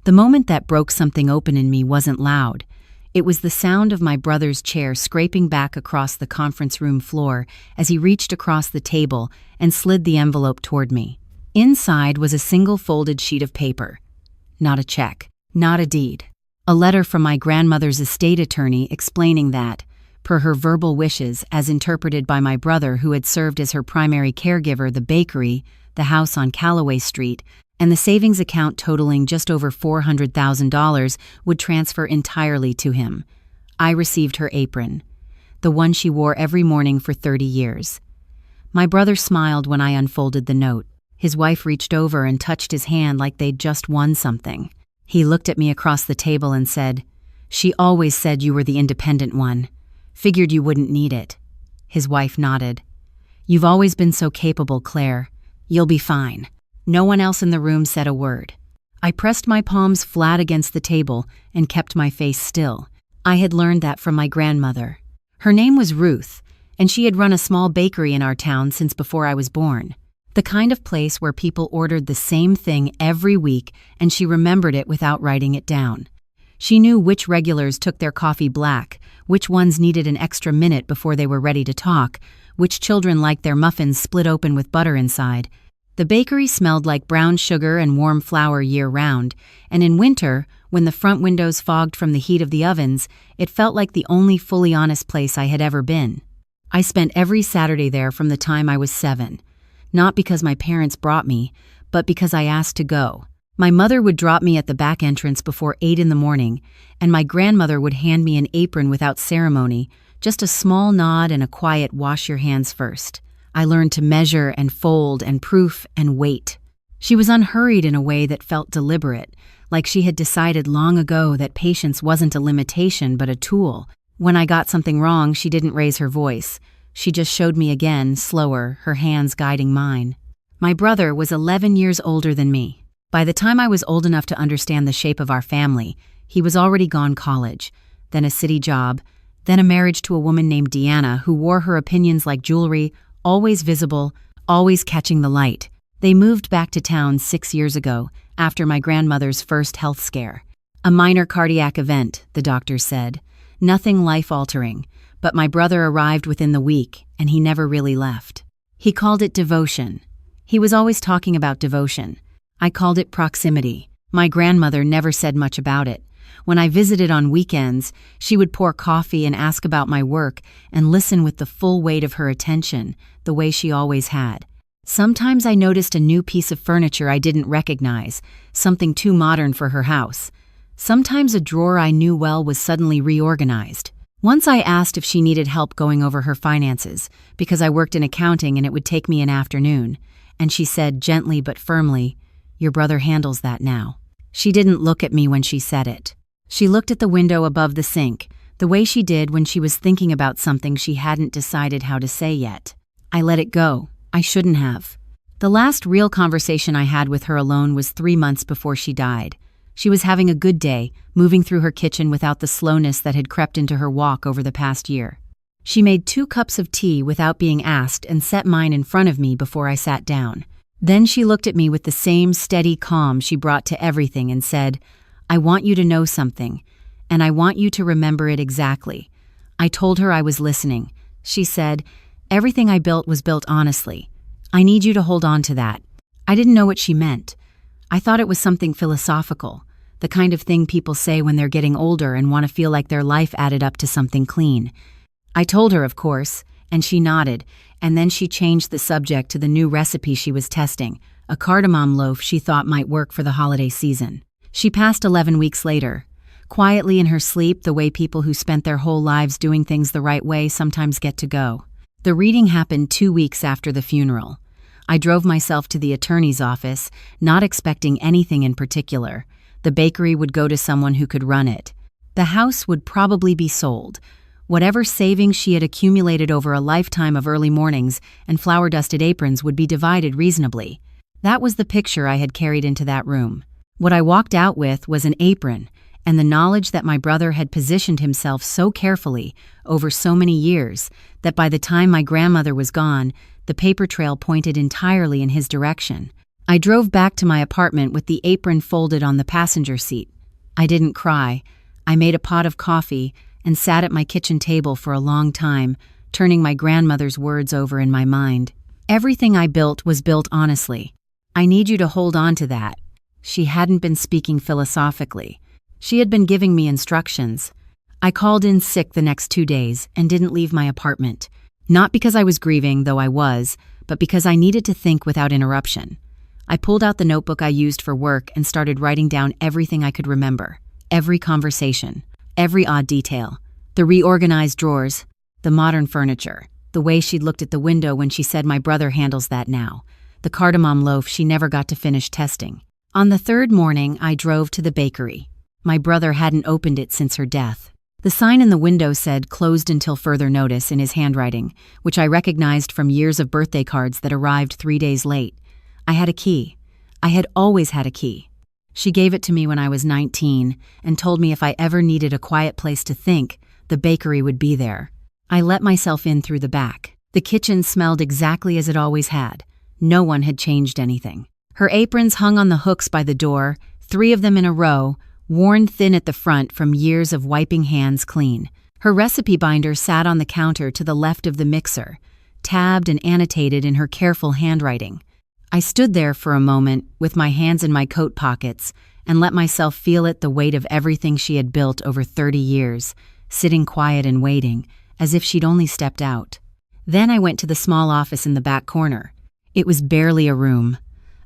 The moment that broke something open in me wasn't loud. It was the sound of my brother's chair scraping back across the conference room floor as he reached across the table and slid the envelope toward me. Inside was a single folded sheet of paper. Not a check, not a deed. A letter from my grandmother's estate attorney explaining that, per her verbal wishes as interpreted by my brother who had served as her primary caregiver, the bakery, the house on Calloway Street, and the savings account totaling just over $400,000 would transfer entirely to him. I received her apron, the one she wore every morning for 30 years. My brother smiled when I unfolded the note. His wife reached over and touched his hand like they'd just won something. He looked at me across the table and said, "She always said you were the independent one. Figured you wouldn't need it." His wife nodded. "You've always been so capable, Claire. You'll be fine." No one else in the room said a word. I pressed my palms flat against the table and kept my face still. I had learned that from my grandmother. Her name was Ruth, and she had run a small bakery in our town since before I was born. The kind of place where people ordered the same thing every week, and she remembered it without writing it down. She knew which regulars took their coffee black, which ones needed an extra minute before they were ready to talk, which children liked their muffins split open with butter inside. The bakery smelled like brown sugar and warm flour year-round, and in winter, when the front windows fogged from the heat of the ovens, it felt like the only fully honest place I had ever been. I spent every Saturday there from the time I was 7. Not because my parents brought me, but because I asked to go. My mother would drop me at the back entrance before 8 in the morning, and my grandmother would hand me an apron without ceremony, just a small nod and a quiet "wash your hands first." I learned to measure and fold and proof and wait. She was unhurried in a way that felt deliberate, like she had decided long ago that patience wasn't a limitation but a tool. When I got something wrong, she didn't raise her voice. She just showed me again, slower, her hands guiding mine. My brother was 11 years older than me. By the time I was old enough to understand the shape of our family, he was already gone college, then a city job, then a marriage to a woman named Deanna who wore her opinions like jewelry, always visible, always catching the light. They moved back to town 6 years ago, after my grandmother's first health scare. A minor cardiac event, the doctors said. Nothing life-altering, but my brother arrived within the week, and he never really left. He called it devotion. He was always talking about devotion. I called it proximity. My grandmother never said much about it. When I visited on weekends, she would pour coffee and ask about my work and listen with the full weight of her attention, the way she always had. Sometimes I noticed a new piece of furniture I didn't recognize, something too modern for her house. Sometimes a drawer I knew well was suddenly reorganized. Once I asked if she needed help going over her finances, because I worked in accounting and it would take me an afternoon, and she said gently but firmly, "Your brother handles that now." She didn't look at me when she said it. She looked at the window above the sink, the way she did when she was thinking about something she hadn't decided how to say yet. I let it go. I shouldn't have. The last real conversation I had with her alone was 3 months before she died. She was having a good day, moving through her kitchen without the slowness that had crept into her walk over the past year. She made 2 cups of tea without being asked and set mine in front of me before I sat down. Then she looked at me with the same steady calm she brought to everything and said, "I want you to know something, and I want you to remember it exactly." I told her I was listening. She said, "Everything I built was built honestly. I need you to hold on to that." I didn't know what she meant. I thought it was something philosophical, the kind of thing people say when they're getting older and want to feel like their life added up to something clean. I told her, of course, and she nodded, and then she changed the subject to the new recipe she was testing, a cardamom loaf she thought might work for the holiday season. She passed 11 weeks later, quietly in her sleep, the way people who spent their whole lives doing things the right way sometimes get to go. The reading happened 2 weeks after the funeral. I drove myself to the attorney's office, not expecting anything in particular. The bakery would go to someone who could run it. The house would probably be sold. Whatever savings she had accumulated over a lifetime of early mornings and flour-dusted aprons would be divided reasonably. That was the picture I had carried into that room. What I walked out with was an apron, and the knowledge that my brother had positioned himself so carefully over so many years that by the time my grandmother was gone, the paper trail pointed entirely in his direction. I drove back to my apartment with the apron folded on the passenger seat. I didn't cry. I made a pot of coffee and sat at my kitchen table for a long time, turning my grandmother's words over in my mind. Everything I built was built honestly. I need you to hold on to that. She hadn't been speaking philosophically. She had been giving me instructions. I called in sick the next 2 days and didn't leave my apartment. Not because I was grieving, though I was, but because I needed to think without interruption. I pulled out the notebook I used for work and started writing down everything I could remember. Every conversation, every odd detail, the reorganized drawers, the modern furniture, the way she'd looked at the window when she said my brother handles that now, the cardamom loaf she never got to finish testing. On the third morning, I drove to the bakery. My brother hadn't opened it since her death. The sign in the window said "closed until further notice" in his handwriting, which I recognized from years of birthday cards that arrived 3 days late. I had a key. I had always had a key. She gave it to me when I was 19 and told me if I ever needed a quiet place to think, the bakery would be there. I let myself in through the back. The kitchen smelled exactly as it always had. No one had changed anything. Her aprons hung on the hooks by the door, 3 of them in a row, worn thin at the front from years of wiping hands clean. Her recipe binder sat on the counter to the left of the mixer, tabbed and annotated in her careful handwriting. I stood there for a moment, with my hands in my coat pockets, and let myself feel the weight of everything she had built over 30 years, sitting quiet and waiting, as if she'd only stepped out. Then I went to the small office in the back corner. It was barely a room.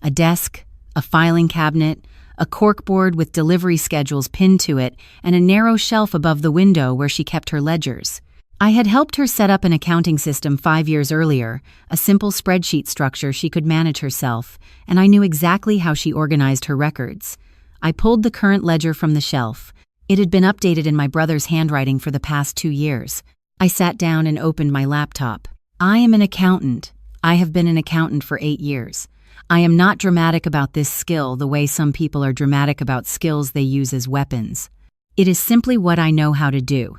A desk, a filing cabinet, a corkboard with delivery schedules pinned to it, and a narrow shelf above the window where she kept her ledgers. I had helped her set up an accounting system 5 years earlier, a simple spreadsheet structure she could manage herself, and I knew exactly how she organized her records. I pulled the current ledger from the shelf. It had been updated in my brother's handwriting for the past 2 years. I sat down and opened my laptop. I am an accountant. I have been an accountant for 8 years. I am not dramatic about this skill the way some people are dramatic about skills they use as weapons. It is simply what I know how to do.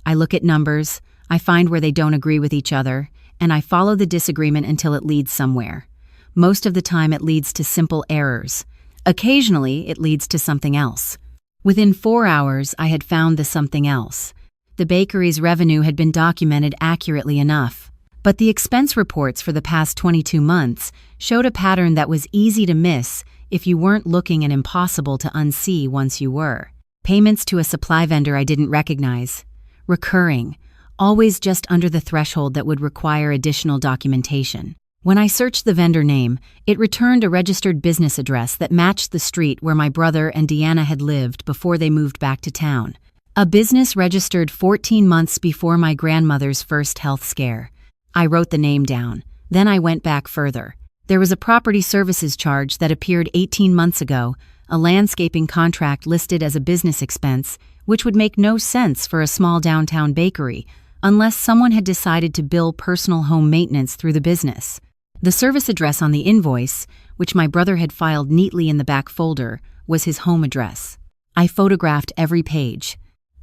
I look at numbers, I find where they don't agree with each other, and I follow the disagreement until it leads somewhere. Most of the time it leads to simple errors. Occasionally it leads to something else. Within 4 hours I had found the something else. The bakery's revenue had been documented accurately enough, but the expense reports for the past 22 months showed a pattern that was easy to miss if you weren't looking and impossible to unsee once you were. Payments to a supply vendor I didn't recognize. Recurring, always just under the threshold that would require additional documentation. When I searched the vendor name, it returned a registered business address that matched the street where my brother and Deanna had lived before they moved back to town. A business registered 14 months before my grandmother's first health scare. I wrote the name down. Then I went back further. There was a property services charge that appeared 18 months ago, a landscaping contract listed as a business expense, which would make no sense for a small downtown bakery unless someone had decided to bill personal home maintenance through the business. The service address on the invoice, which my brother had filed neatly in the back folder, was his home address. I photographed every page.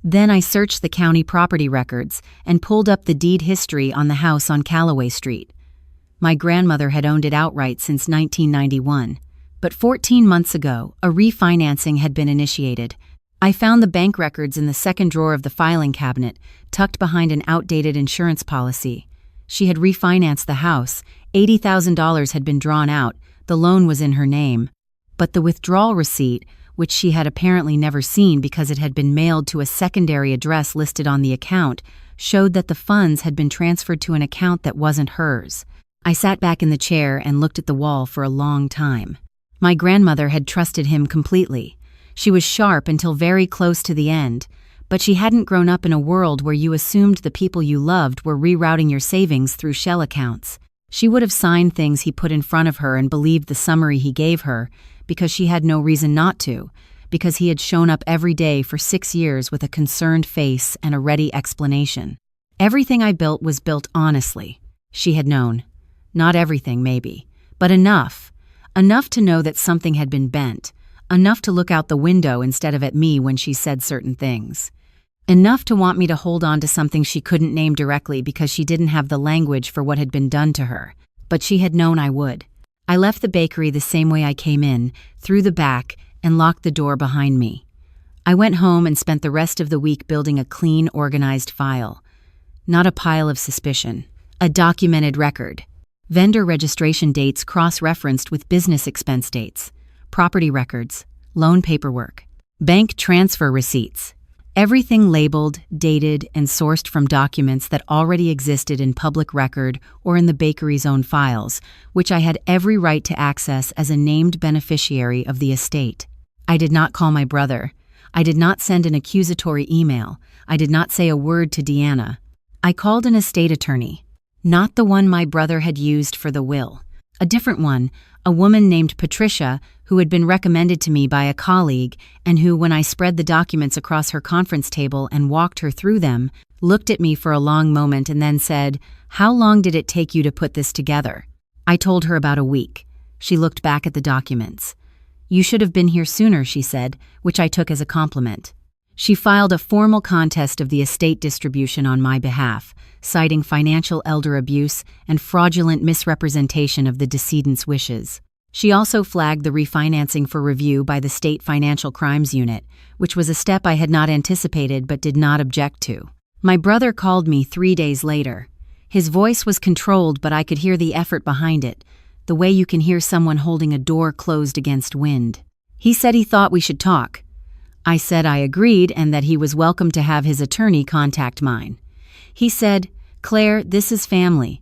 Then I searched the county property records and pulled up the deed history on the house on Calloway Street. My grandmother had owned it outright since 1991, but 14 months ago, a refinancing had been initiated. I found the bank records in the second drawer of the filing cabinet, tucked behind an outdated insurance policy. She had refinanced the house. $80,000 had been drawn out. The loan was in her name. But the withdrawal receipt, which she had apparently never seen because it had been mailed to a secondary address listed on the account, showed that the funds had been transferred to an account that wasn't hers. I sat back in the chair and looked at the wall for a long time. My grandmother had trusted him completely. She was sharp until very close to the end, but she hadn't grown up in a world where you assumed the people you loved were rerouting your savings through shell accounts. She would have signed things he put in front of her and believed the summary he gave her because she had no reason not to, because he had shown up every day for 6 years with a concerned face and a ready explanation. Everything I built was built honestly. She had known. Not everything, maybe, but enough. Enough to know that something had been bent. Enough to look out the window instead of at me when she said certain things. Enough to want me to hold on to something she couldn't name directly because she didn't have the language for what had been done to her. But she had known I would. I left the bakery the same way I came in, through the back, and locked the door behind me. I went home and spent the rest of the week building a clean, organized file. Not a pile of suspicion. A documented record. Vendor registration dates cross-referenced with business expense dates. Property records. Loan paperwork. Bank transfer receipts. Everything labeled, dated, and sourced from documents that already existed in public record or in the bakery's own files, which I had every right to access as a named beneficiary of the estate. I did not call my brother. I did not send an accusatory email. I did not say a word to Deanna. I called an estate attorney. Not the one my brother had used for the will. A different one, a woman named Patricia, who had been recommended to me by a colleague and who, when I spread the documents across her conference table and walked her through them, looked at me for a long moment and then said, "How long did it take you to put this together?" I told her about a week. She looked back at the documents. "You should have been here sooner," she said, which I took as a compliment. She filed a formal contest of the estate distribution on my behalf, citing financial elder abuse and fraudulent misrepresentation of the decedent's wishes. She also flagged the refinancing for review by the State Financial Crimes Unit, which was a step I had not anticipated but did not object to. My brother called me 3 days later. His voice was controlled, but I could hear the effort behind it, the way you can hear someone holding a door closed against wind. He said he thought we should talk. I said I agreed and that he was welcome to have his attorney contact mine. He said, "Claire, this is family."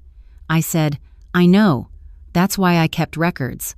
I said, "I know. That's why I kept records."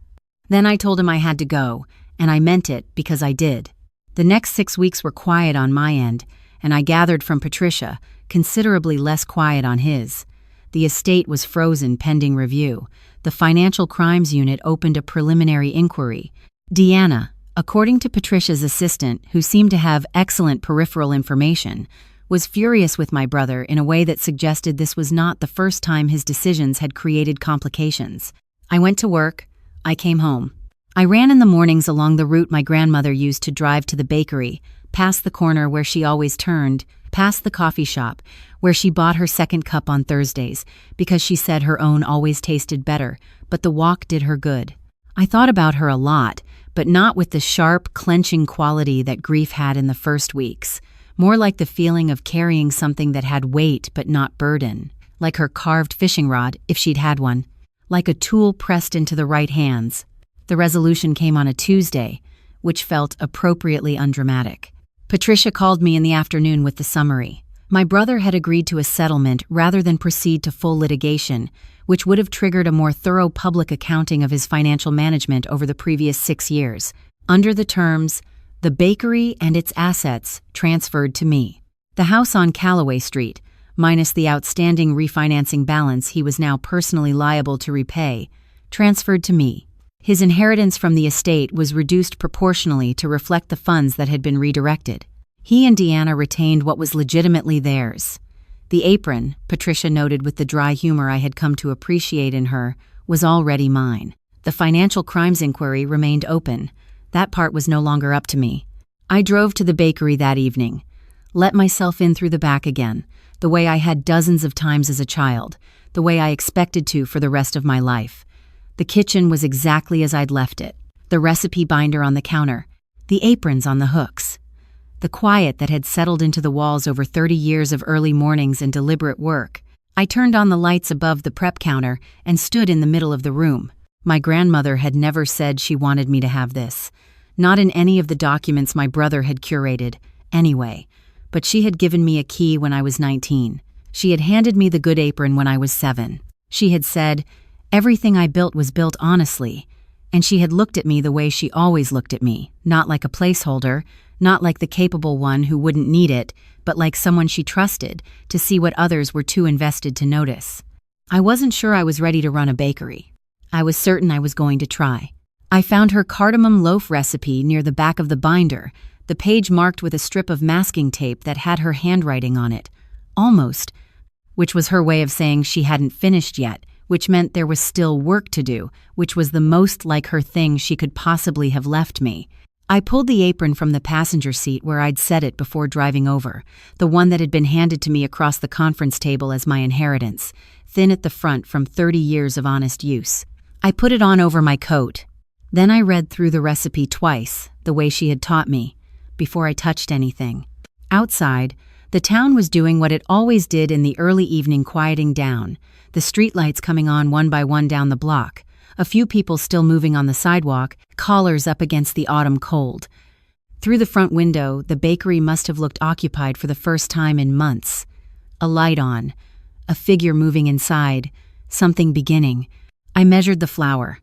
Then I told him I had to go, and I meant it because I did. The next 6 weeks were quiet on my end, and I gathered from Patricia, considerably less quiet on his. The estate was frozen pending review. The Financial Crimes Unit opened a preliminary inquiry. Deanna, according to Patricia's assistant, who seemed to have excellent peripheral information, was furious with my brother in a way that suggested this was not the first time his decisions had created complications. I went to work. I came home. I ran in the mornings along the route my grandmother used to drive to the bakery, past the corner where she always turned, past the coffee shop, where she bought her second cup on Thursdays, because she said her own always tasted better, but the walk did her good. I thought about her a lot, but not with the sharp, clenching quality that grief had in the first weeks. More like the feeling of carrying something that had weight but not burden, like her carved fishing rod, if she'd had one, like a tool pressed into the right hands. The resolution came on a Tuesday, which felt appropriately undramatic. Patricia called me in the afternoon with the summary. My brother had agreed to a settlement rather than proceed to full litigation, which would have triggered a more thorough public accounting of his financial management over the previous 6 years. Under the terms, the bakery and its assets transferred to me. The house on Calloway Street, minus the outstanding refinancing balance he was now personally liable to repay, transferred to me. His inheritance from the estate was reduced proportionally to reflect the funds that had been redirected. He and Deanna retained what was legitimately theirs. The apron, Patricia noted with the dry humor I had come to appreciate in her, was already mine. The financial crimes inquiry remained open. That part was no longer up to me. I drove to the bakery that evening, let myself in through the back again, the way I had dozens of times as a child, the way I expected to for the rest of my life. The kitchen was exactly as I'd left it. The recipe binder on the counter, the aprons on the hooks. The quiet that had settled into the walls over 30 years of early mornings and deliberate work. I turned on the lights above the prep counter and stood in the middle of the room. My grandmother had never said she wanted me to have this. Not in any of the documents my brother had curated, anyway. But she had given me a key when I was 19. She had handed me the good apron when I was 7. She had said, everything I built was built honestly. And she had looked at me the way she always looked at me, not like a placeholder, not like the capable one who wouldn't need it, but like someone she trusted to see what others were too invested to notice. I wasn't sure I was ready to run a bakery. I was certain I was going to try. I found her cardamom loaf recipe near the back of the binder, the page marked with a strip of masking tape that had her handwriting on it. Almost. Which was her way of saying she hadn't finished yet, which meant there was still work to do, which was the most like her thing she could possibly have left me. I pulled the apron from the passenger seat where I'd set it before driving over, the one that had been handed to me across the conference table as my inheritance, thin at the front from 30 years of honest use. I put it on over my coat. Then I read through the recipe twice, the way she had taught me, before I touched anything. Outside, the town was doing what it always did in the early evening, quieting down, the streetlights coming on one by one down the block, a few people still moving on the sidewalk, collars up against the autumn cold. Through the front window, the bakery must have looked occupied for the first time in months. A light on, a figure moving inside, something beginning. I measured the flour.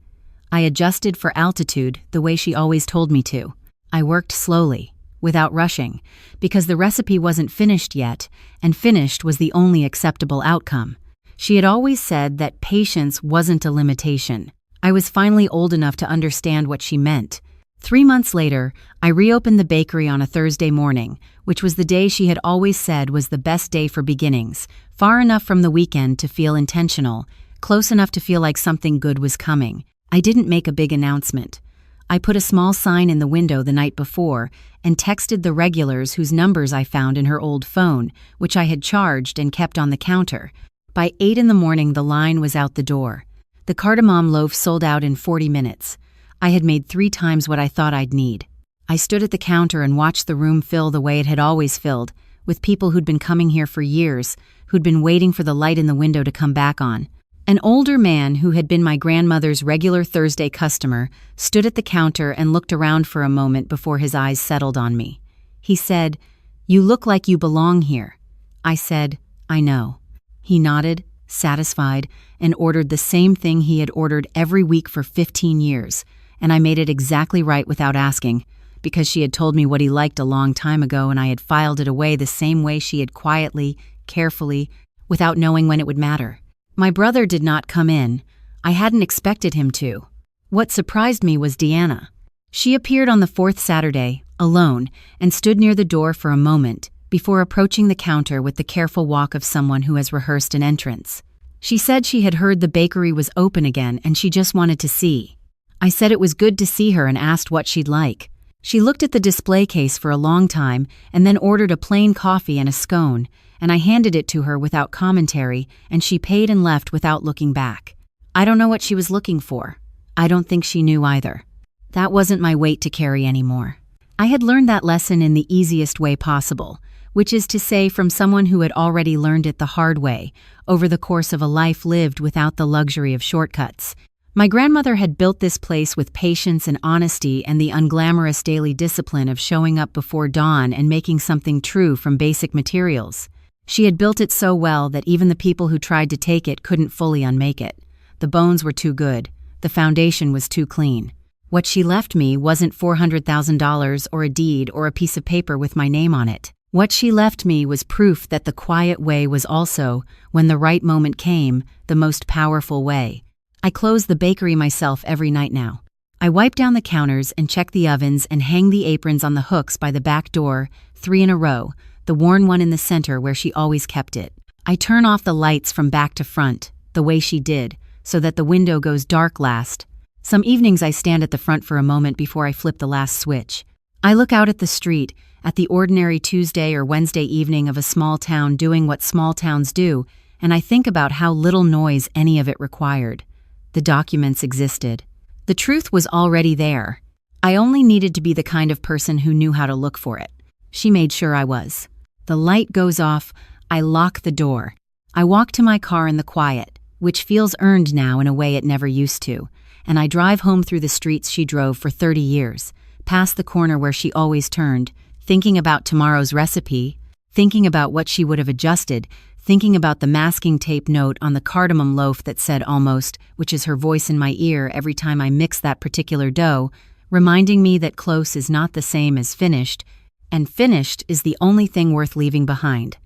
I adjusted for altitude the way she always told me to. I worked slowly, without rushing, because the recipe wasn't finished yet, and finished was the only acceptable outcome. She had always said that patience wasn't a limitation. I was finally old enough to understand what she meant. 3 months later, I reopened the bakery on a Thursday morning, which was the day she had always said was the best day for beginnings, far enough from the weekend to feel intentional, close enough to feel like something good was coming. I didn't make a big announcement. I put a small sign in the window the night before and texted the regulars whose numbers I found in her old phone, which I had charged and kept on the counter. By 8 in the morning, the line was out the door. The cardamom loaf sold out in 40 minutes. I had made 3 times what I thought I'd need. I stood at the counter and watched the room fill the way it had always filled, with people who'd been coming here for years, who'd been waiting for the light in the window to come back on. An older man who had been my grandmother's regular Thursday customer stood at the counter and looked around for a moment before his eyes settled on me. He said, "You look like you belong here." I said, "I know." He nodded, satisfied, and ordered the same thing he had ordered every week for 15 years, and I made it exactly right without asking, because she had told me what he liked a long time ago and I had filed it away the same way she had, quietly, carefully, without knowing when it would matter. My brother did not come in. I hadn't expected him to. What surprised me was Deanna. She appeared on the 4th Saturday, alone, and stood near the door for a moment, before approaching the counter with the careful walk of someone who has rehearsed an entrance. She said she had heard the bakery was open again and she just wanted to see. I said it was good to see her and asked what she'd like. She looked at the display case for a long time and then ordered a plain coffee and a scone, and I handed it to her without commentary, and she paid and left without looking back. I don't know what she was looking for. I don't think she knew either. That wasn't my weight to carry anymore. I had learned that lesson in the easiest way possible, which is to say from someone who had already learned it the hard way, over the course of a life lived without the luxury of shortcuts. My grandmother had built this place with patience and honesty and the unglamorous daily discipline of showing up before dawn and making something true from basic materials. She had built it so well that even the people who tried to take it couldn't fully unmake it. The bones were too good. The foundation was too clean. What she left me wasn't $400,000 or a deed or a piece of paper with my name on it. What she left me was proof that the quiet way was also, when the right moment came, the most powerful way. I close the bakery myself every night now. I wipe down the counters and check the ovens and hang the aprons on the hooks by the back door, 3 in a row, the worn one in the center where she always kept it. I turn off the lights from back to front, the way she did, so that the window goes dark last. Some evenings I stand at the front for a moment before I flip the last switch. I look out at the street, at the ordinary Tuesday or Wednesday evening of a small town doing what small towns do, and I think about how little noise any of it required. The documents existed. The truth was already there. I only needed to be the kind of person who knew how to look for it. She made sure I was. The light goes off. I lock the door. I walk to my car in the quiet, which feels earned now in a way it never used to, and I drive home through the streets she drove for 30 years, past the corner where she always turned, thinking about tomorrow's recipe, thinking about what she would have adjusted, thinking about the masking tape note on the cardamom loaf that said almost, which is her voice in my ear every time I mix that particular dough, reminding me that close is not the same as finished, and finished is the only thing worth leaving behind.